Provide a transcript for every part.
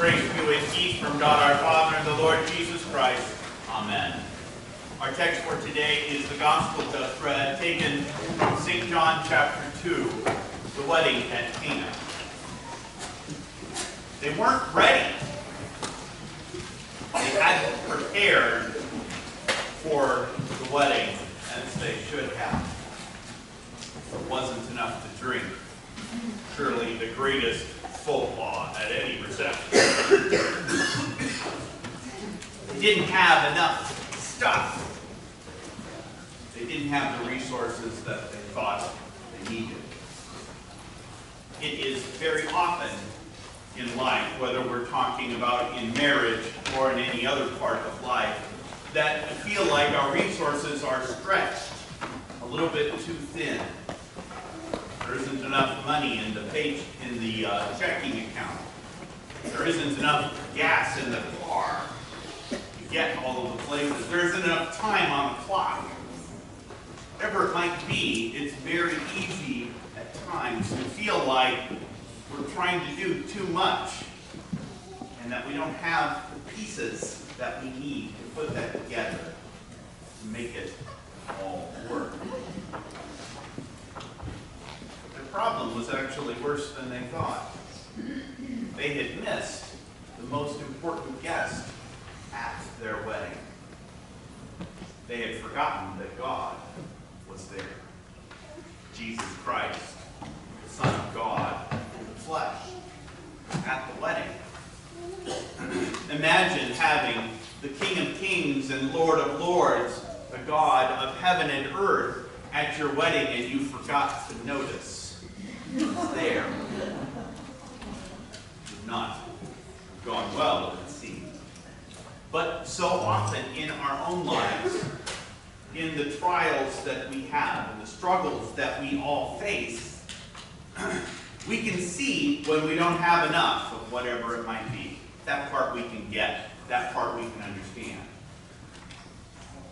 Grace to you and peace from God our Father and the Lord Jesus Christ. Amen. Our text for today is the Gospel just read, taken from St. John chapter 2, the wedding at Cana. They weren't ready. They hadn't prepared for the wedding as they should have. There wasn't enough to drink. Surely the greatest faux pas at any reception. They didn't have enough stuff. They didn't have the resources that they thought they needed. It is very often in life, whether we're talking about in marriage or in any other part of life, that we feel like our resources are stretched a little bit too thin. There isn't enough money in the checking account. There isn't enough gas in the car to get all of the places. There isn't enough time on the clock. Whatever it might be, it's very easy at times to feel like we're trying to do too much and that we don't have the pieces that we need to put that together to make it all work. The problem was actually worse than they thought. They had missed the most important guest at their wedding. They had forgotten that God was there. Jesus Christ, the Son of God in the flesh, at the wedding. Imagine having the King of Kings and Lord of Lords, the God of heaven and earth, at your wedding and you forgot to notice. It's there. It would not have gone well, it would seem. But so often in our own lives, in the trials that we have, and the struggles that we all face, we can see when we don't have enough of whatever it might be. That part we can get. That part we can understand.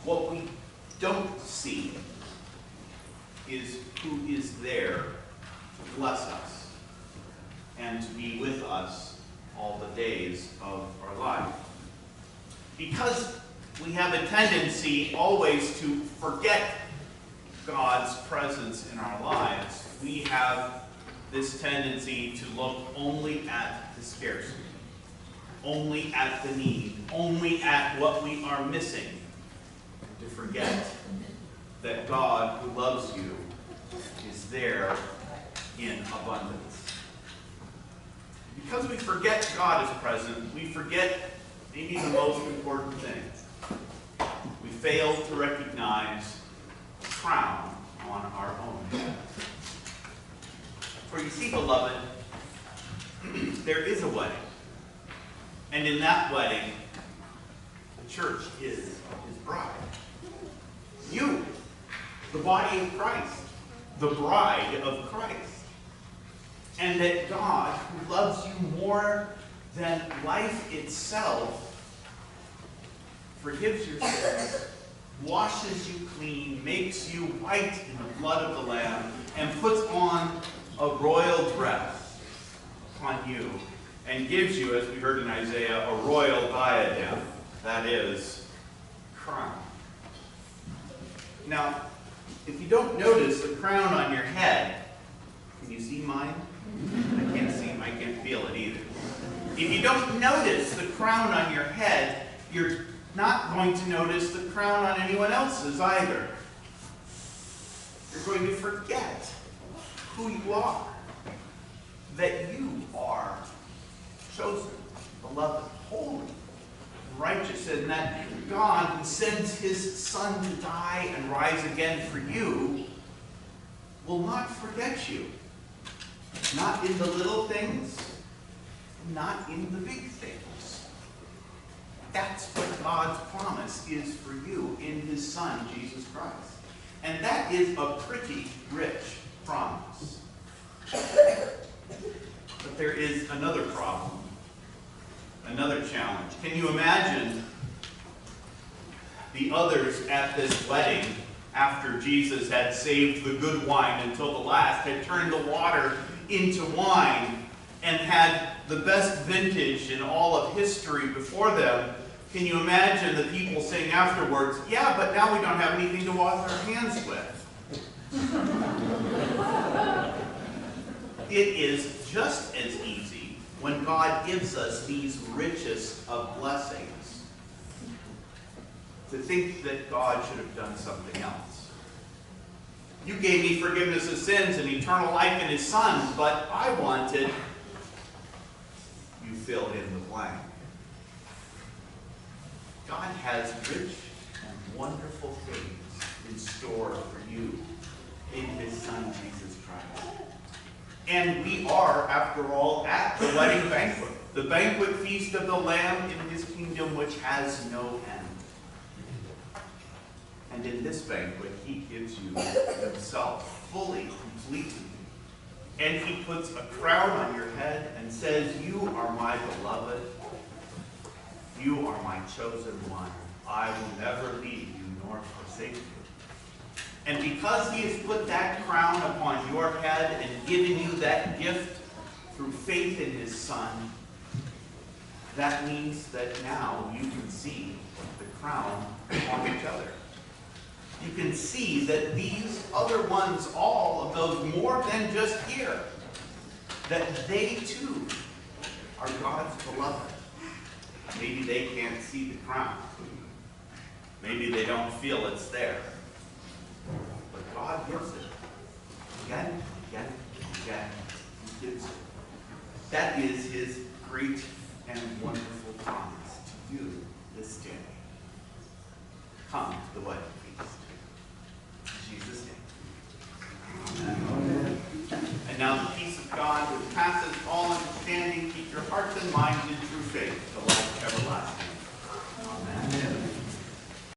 What we don't see is who is there to bless us and to be with us all the days of our life. Because we have a tendency always to forget God's presence in our lives, we have this tendency to look only at the scarcity, only at the need, only at what we are missing, and to forget that God who loves you is there in abundance. Because we forget God is present, we forget maybe the most important thing. We fail to recognize the crown on our own head. For you see, beloved, there is a wedding. And in that wedding, the church is his bride. You, the body of Christ, the bride of Christ. And that God, who loves you more than life itself, forgives your sins, washes you clean, makes you white in the blood of the Lamb, and puts on a royal dress upon you, and gives you, as we heard in Isaiah, a royal diadem, that is, crown. Now, if you don't notice the crown on your head, can you see mine? I can't see him, I can't feel it either. If you don't notice the crown on your head, you're not going to notice the crown on anyone else's either. You're going to forget who you are, that you are chosen, beloved, holy, righteous, and that God, who sends his Son to die and rise again for you, will not forget you. Not in the little things, not in the big things. That's what God's promise is for you in his Son, Jesus Christ. And that is a pretty rich promise. But there is another problem, another challenge. Can you imagine the others at this wedding, after Jesus had saved the good wine until the last, had turned the water into wine, and had the best vintage in all of history before them, can you imagine the people saying afterwards, yeah, but now we don't have anything to wash our hands with? It is just as easy when God gives us these richest of blessings to think that God should have done something else. You gave me forgiveness of sins and eternal life in His Son, but I wanted, you fill in the blank. God has rich and wonderful things in store for you in His Son, Jesus Christ. And we are, after all, at the wedding banquet, the banquet feast of the Lamb in His kingdom, which has no end. And in this banquet, He gives you Himself fully, completely. And He puts a crown on your head and says, you are my beloved. You are my chosen one. I will never leave you nor forsake you. And because He has put that crown upon your head and given you that gift through faith in His Son, that means that now you can see the crown on each other. You can see that these other ones, all of those more than just here, that they too are God's beloved. Maybe they can't see the crown. Maybe they don't feel it's there. But God gives it. Again, again, again. He gives it. That is His great and wonderful promise to you this day. Come to the wedding feast. In Jesus' name. Amen. And now the peace of God, which passes all understanding, keep your hearts and minds in true faith to life everlasting.